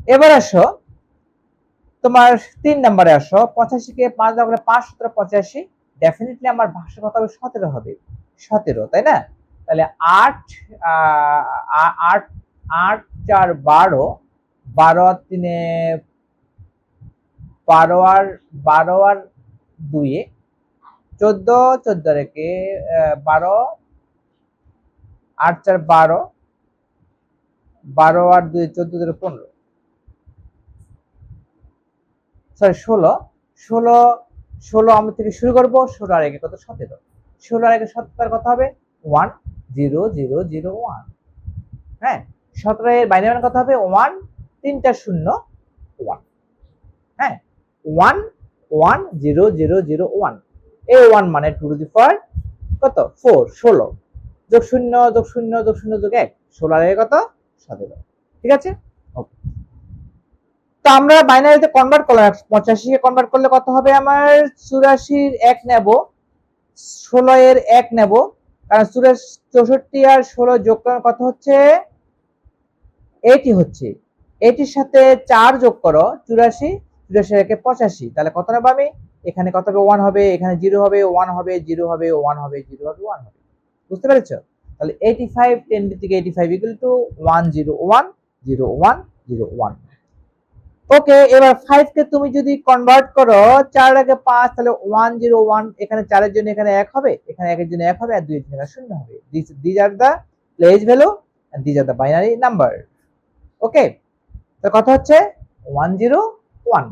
এবার আসো তোমার 3 নম্বরে আসো। 85 কে 5 দ্বারা 5 17 85, ডেফিনেটলি আমার ভাগশেষ কত হবে? 17 হবে। 17, তাই না? তাহলে 8 8 8 4 12, 12 আর 3 12 আর 12 আর 2 14, 14 রেখে 12, 8 4 12, 12 আর 2 14 15, সরি 16, 16 16 আমরা থেকে শুরু করবো। 16 আর 1 কত? 17। 16 আর 1 17 কত হবে? 1 0 0 0 1। হ্যাঁ, 17 এর বাইনারি মান কত হবে? 1 3টা 0 1। হ্যাঁ, 1 1 0 0 0 1। এই 1 মানে 2 টু দি পাওয়ার কত? 4, 16 যোগ 0 যোগ 0 যোগ 0 যোগ 1, 16 আর 1 কত? 17। ঠিক আছে, ওকে। তো আমরা বাইনারিতে কনভার্ট করলাম। 85 কে কনভার্ট করলে কত হবে? আমার 84 এর 1 নেব, 16 এর 1 নেব, কারণ 64 আর 16 যোগ করার কত হচ্ছে? 80 হচ্ছে। 80 এর সাথে 4 যোগ করো, 84, 84 এর 85, তাহলে কত নেব আমি? এখানে কত হবে? 1 হবে, এখানে 0 হবে, 1 হবে, 0 হবে, 1 হবে, 0 হবে, 1 হবে। বুঝতে পেরেছো? তাহলে 85 10 থেকে 85 ইকুয়াল টু 101 01 01। ওকে, এবার 5 কে তুমি যদি কনভার্ট করো 4 আগে 5, তাহলে 101, এখানে 4 এর জন্য এখানে 1 হবে, এখানে 1 এর জন্য 1 হবে, আর 2 এর জন্য 0 হবে। These are the place value and these are the binary number. ওকে, তো কথা হচ্ছে 101।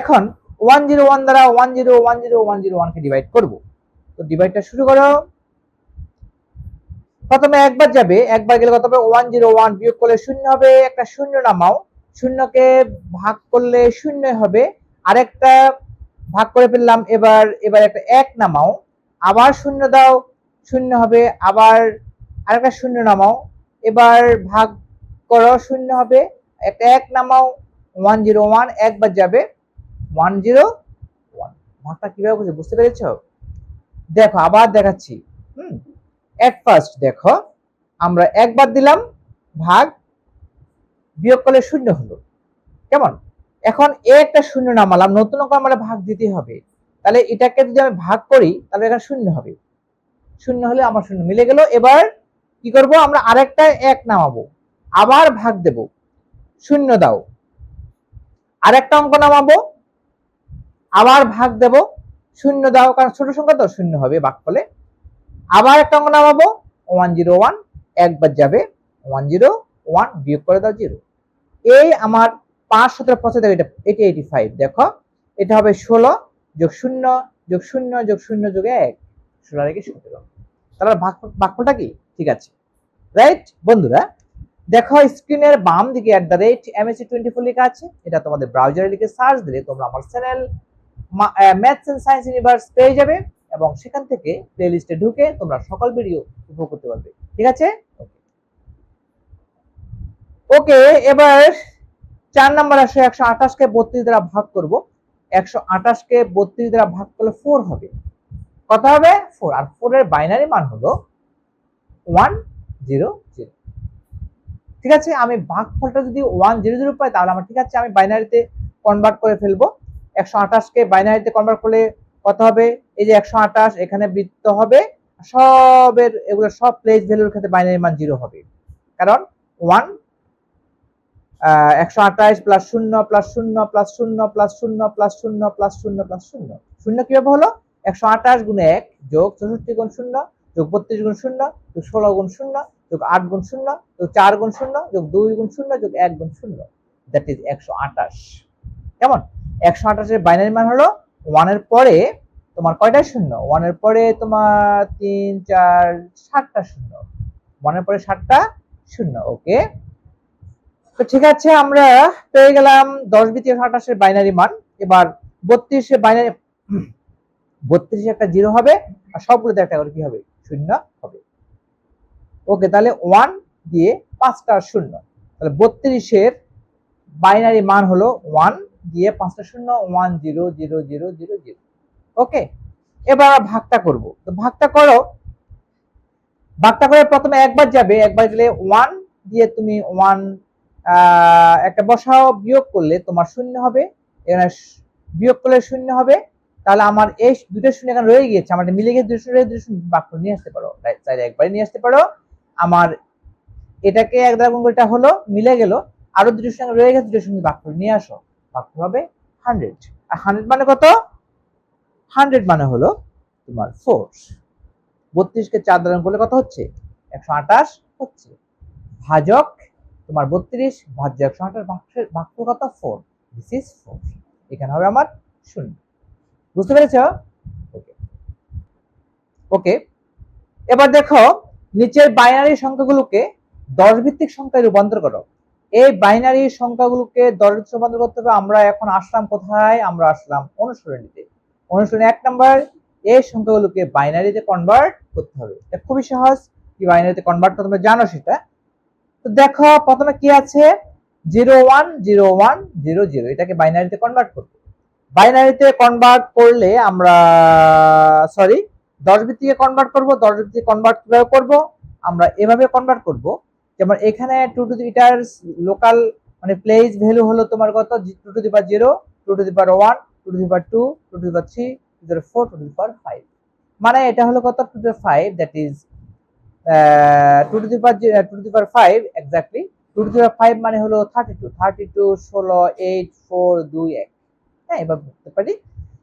এখন 101 দ্বারা 10101001 কে ডিভাইড করব। তো ডিভাইডটা শুরু করো। প্রথমে একবার যাবে, একবার গেলে কত হবে? 101 বিয়োগ করলে 0 হবে, একটা 0 নামাও, 0 কে ভাগ করলে 0 হবে, আরেকটা ভাগ করে ফেললাম। এবার একটা 1 নামাও, আবার 0 দাও, 0 হবে, আবার আরেকটা 0 নামাও, এবার ভাগ করো, 0 হবে, একটা 1 নামাও, 101 একবার যাবে, 101। ভাগটা কিভাবে বুঝে? বুঝতে পেরেছো? দেখো আবার দেখাচ্ছি। এট ফার্স্ট দেখো, আমরা একবার দিলাম ভাগ, বিয়োগ করলে 0 হলো, কেমন? এখন একটা 0 নামালাম, নতুন করে আমরা ভাগ দিতে হবে, তাহলে এটাকে যদি আমি ভাগ করি তাহলে এখানে 0 হবে, 0 হলে আমার 0 মিলে গেল। এবার কি করব? আমরা আরেকটা 1 নামাবো, আবার ভাগ দেব, 0 দাও, আরেকটা অঙ্ক নামাবো, আবার ভাগ দেব, 0 দাও, কারণ ছোট সংখ্যা তো 0 হবে ভাগ করলে। আবার একটা অঙ্ক নামাবো, 101 একবার যাবে, 101 বিয়োগ করে দাও 0। এই আমার 5 17 75, এটা 85। দেখো এটা হবে 16 যোগ 0 যোগ 0 যোগ 0 যোগ 1, 16 রেখে 17। তাহলে ভাগফলটা কি? ঠিক আছে, রাইট বন্ধুরা? দেখো স্ক্রিনের বাম দিকে @msu24 লেখা আছে, এটা তোমাদের ব্রাউজারে লিখে সার্চ দিলে তোমরা আমার channel maths and science universe পেয়ে যাবে, এবং সেখান থেকে প্লেলিস্টে ঢুকে তোমরা সকল ভিডিও উপভোগ করতে পারবে। ঠিক আছে, ওকে। এবার 4 নাম্বার আসে, 128 কে 32 দ্বারা ভাগ করব। 128 কে 32 দ্বারা ভাগ করলে 4 হবে। কত হবে? 4। আর 4 এর বাইনারি মান হলো 100। ঠিক আছে, আমি ভাগফলটা যদি 100 পাই তাহলে আমার ঠিক আছে, আমি বাইনারিতে কনভার্ট করে ফেলবো। 128 কে বাইনারিতে কনভার্ট করলে কত হবে? এই যে 128, এখানে বৃত্ত হবে, সবের এগুলো সব প্লেস ভ্যালুর ক্ষেত্রে বাইনারি মান 0 হবে, কারণ 128 plus 0 plus 0 plus 0 plus 0 plus 0 plus 0 plus 0, 0 কিভাবে হলো? 128 গুণ 1 যোগ 64 গুণ 0 যোগ 32 গুণ 0 যোগ 16 গুণ 0 যোগ 8 গুণ 0 যোগ 4 গুণ 0 যোগ 2 গুণ 0 যোগ 1 গুণ 0, দ্যাট ইজ 128। কেমন? 128 এর বাইনারি মান হলো 1 এর পরে তোমার কয়টা 0? 1 এর পরে তোমার 3 4 7টা 0, 1 এর পরে 7টা 0। ওকে, তো ঠিক আছে, আমরা পেয়ে গেলাম 10 দ্বিতীয় 28 এর বাইনারি মান। এবার 32 এর বাইনারি, 32 এ একটা 0 হবে, আর সবগুলোতে একটা করে কি হবে? 0 হবে। ওকে, তাহলে 1 দিয়ে 5টা 0, তাহলে 32 এর বাইনারি মান হলো 1 দিয়ে 5টা 0, 1 0 0 0 0 0। ওকে, এবার ভাগটা করব। তো ভাগটা করো, ভাগটা করে প্রথমে একবার যাবে, একবার গেলে 1 দিয়ে তুমি 1 একটা বসাও, বিয়োগ করলে তোমার শূন্য হবে, এখানে বিয়োগ করলে শূন্য হবে। তাহলে আমার এই দুটো শূন্য এখানে রয়ে গিয়েছে, আমার মিলে গিয়ে দুটো শূন্য ভাগ করে নিয়ে আসতে পারো, চাইলে একবারে নিয়ে আসতে পারো। আমার এটাকে এক দ্বারা গুণ করে এটা হলো, মিলে গেল, আরো দুটো শূন্য রয়ে গেছে, দুটো শূন্য ভাগ করে নিয়ে আসো, ভাগ হবে 100। আর 100 মানে কত? 100 মানে হলো তোমার 4। 32 কে 4 দ্বারা করলে কত হচ্ছে? 128 হচ্ছে। ভাজক তোমার 32 ভাজ্য 128, ভাগফল কত? 4। This is 4। এখানে হবে আমার 0। বুঝতে পেরেছো? ওকে ওকে। এবার দেখো নিচের বাইনারি সংখ্যাগুলোকে 10 ভিত্তিক সংখ্যায় রূপান্তর করো। এই বাইনারি সংখ্যাগুলোকে 10 ভিত্তিক রূপান্তর করতে হবে। আমরা এখন আসলাম কোথায়? আমরা আসলাম অনুসরণীতে। অনুসরণী 1 নাম্বার, এই সংখ্যাগুলোকে বাইনারিতে কনভার্ট করতে হবে। এটা খুবই সহজ, কি বাইনারিতে কনভার্ট করতে তোমরা জানো সেটা। তো দেখো প্রথমে কি আছে? 010100, এটাকে বাইনারিতে কনভার্ট করব। বাইনারিতে কনভার্ট করলে আমরা সরি 10 ভিত্তিকে কনভার্ট করব। 10 ভিত্তিকে কনভার্ট কিভাবে করব? আমরা এভাবে কনভার্ট করব, যেমন এখানে 2 টু দি এটার লোকাল মানে প্লেস ভ্যালু হলো তোমার কত? 2 to the power 0, 2 to the power 1, 2 to the power 2, 2 to the power 3, 2 to the power 4, 2 to the power 5। মানে এটা হলো কত? 2 to the power 5, that is 2 to the power 5 exactly. 2 to the power 5 মানে হলো 32, 16, 8, 4, 2, 1। হ্যাঁ, এবার বুঝতে পারি।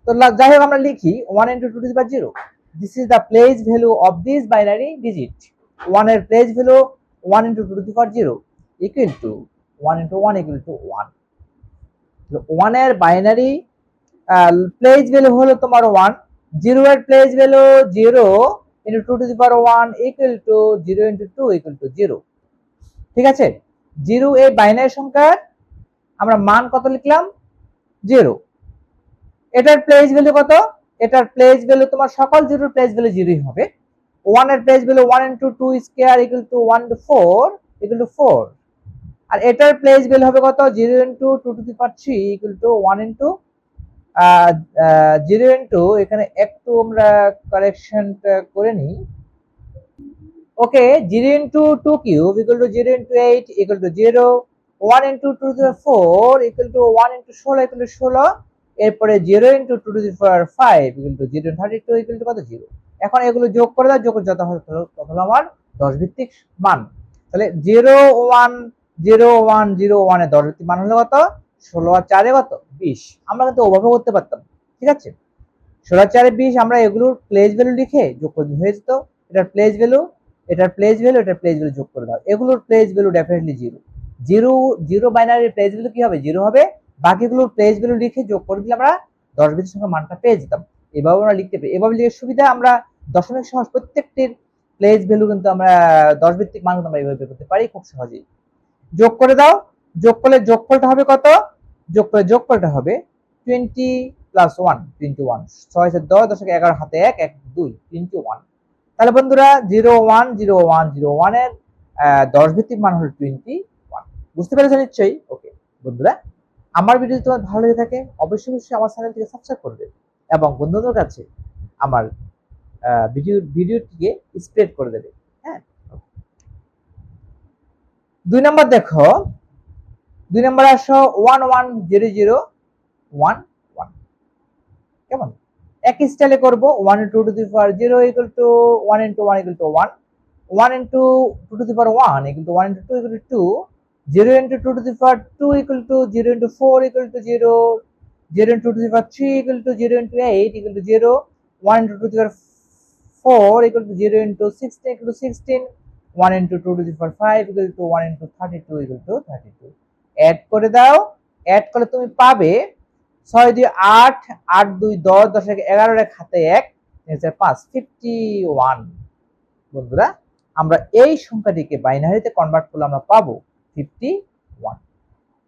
তো যাই হোক আমরা লিখি 1 into 2 to the power 0. This is the place value of this binary digit. 1 এর place value 1 into 2 to the power 0 equal to 1 into 1 equal to 1. তো 1 এর বাইনারি place value হলো তোমার 1, 0 এর place value 0 into 2 to the power 1 equal to 0 into 2 equal to 0. ঠিক আছে? 0 এই binary সংখ্যার আমরা মান কত লিখলাম? 0। এটার প্লেস ভ্যালু কত? এটার প্লেস ভ্যালু তোমার সকল জিরোর প্লেস ভ্যালু 0ই হবে। 1 এর place value 1 into 2 square equal to 1 to 4 equal to 4। আর এটার প্লেস ভ্যালু হবে কত? 0 into 2 to the power 3 equal to 1 into 0 into, এখানে একটু আমরা কারেকশনটা করে নিই। ওকে, 0 into 2 cube equal to 0 into 8 equal to 0, 1 into 2 to the 4 equal to 1 into 16 equal to 16, এরপরে 0 into 2 to the power 5 equal to 0 32 equal to কত? 0। এখন এগুলো যোগ করে দাও, যোগ করে যত হলো আমার 10 ভিত্তিক মান। তাহলে 0 1 0 1 0 1 এর 10 ভিত্তিক মান হলো কত? 16 আর 4 এ কত? 20। আমরা কিন্তু ওভাবে করতে পারতাম, ঠিক আছে? 16 আর 4 এ 20, আমরা এগুলোর প্লেস ভ্যালু লিখে যোগ করে হয়ে যেত। এটার প্লেস ভ্যালু, এটার প্লেস ভ্যালু, এটার প্লেস ভ্যালু যোগ করে দাও। এগুলোর প্লেস ভ্যালু ডেফিনেটলি 0। 0 বাইনারির প্লেস ভ্যালু কি হবে? 0 হবে। বাকিগুলোর প্লেস ভ্যালু লিখে যোগ করে দিলে আমরা 10 ভিত্তিক সংখ্যার মানটা পেয়ে যেতাম। এভাবে আমরা লিখতে পারি। এভাবে লিখে সুবিধা, আমরা দশমিক সহজ প্রত্যেকটির প্লেস ভ্যালু কিন্তু আমরা 10 ভিত্তিক মান কিন্তু আমরা এইভাবে বের করতে পারি খুব সহজেই। যোগ করে দাও, যোগ করলে যোগফলটা হবে কত? যোগফলটা হবে 20 প্লাস 1, 21। 6 7 10, 10 11 হাতে 1 1 2, 21। তাহলে বন্ধুরা 0 1 0 1 0 1 এর 10 ভিত্তিক মান হলো 21। বুঝতে পেরেছো নিশ্চয়ই? ওকে বন্ধুরা, আমার ভিডিও তোমার ভালো লেগে থাকে অবশ্যই আমার চ্যানেলটিকে সাবস্ক্রাইব করবে এবং বন্ধুদের কাছে আমার ভিডিওটিকে স্প্রেড করে দেবে। হ্যাঁ, 2 নাম্বার দেখো, 2 নাম্বার আসো 1 1 0 0 1 1। কেমন? একই স্টাইলে করব। 1 into 2 to the power 0 equal to 1 into 1 equal to 1, 1 into 2 to the power 1 equal to 1 into 2 equal to 2, 0 into 2 to the power 2 equal to 0 into 4 equal to 0, 0 into 2 to the power 3 equal to 0 into 8 equal to 0, 1 into 2 to the power 4 equal to 0 into 16 equal to 16, 1 into 2 to the power 5 equal to 1 into 32 equal to 32। Add করে দাও, add করলে তুমি পাবে 6 2 8, 8 2 10, 10 11 এর হাতে 1, 5 51। বন্ধুরা, আমরা এই সংখ্যাটিকে বাইনারিতে কনভার্ট করলে আমরা পাবো 51।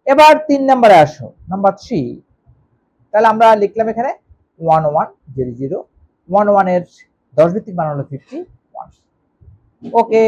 এবার 3 নম্বরে আসো, নাম্বার 3। তাহলে আমরা লিখলাম এখানে 1 1 0 0 1 1 এর 10 ভিত্তিক মান হলো 51। ওকে।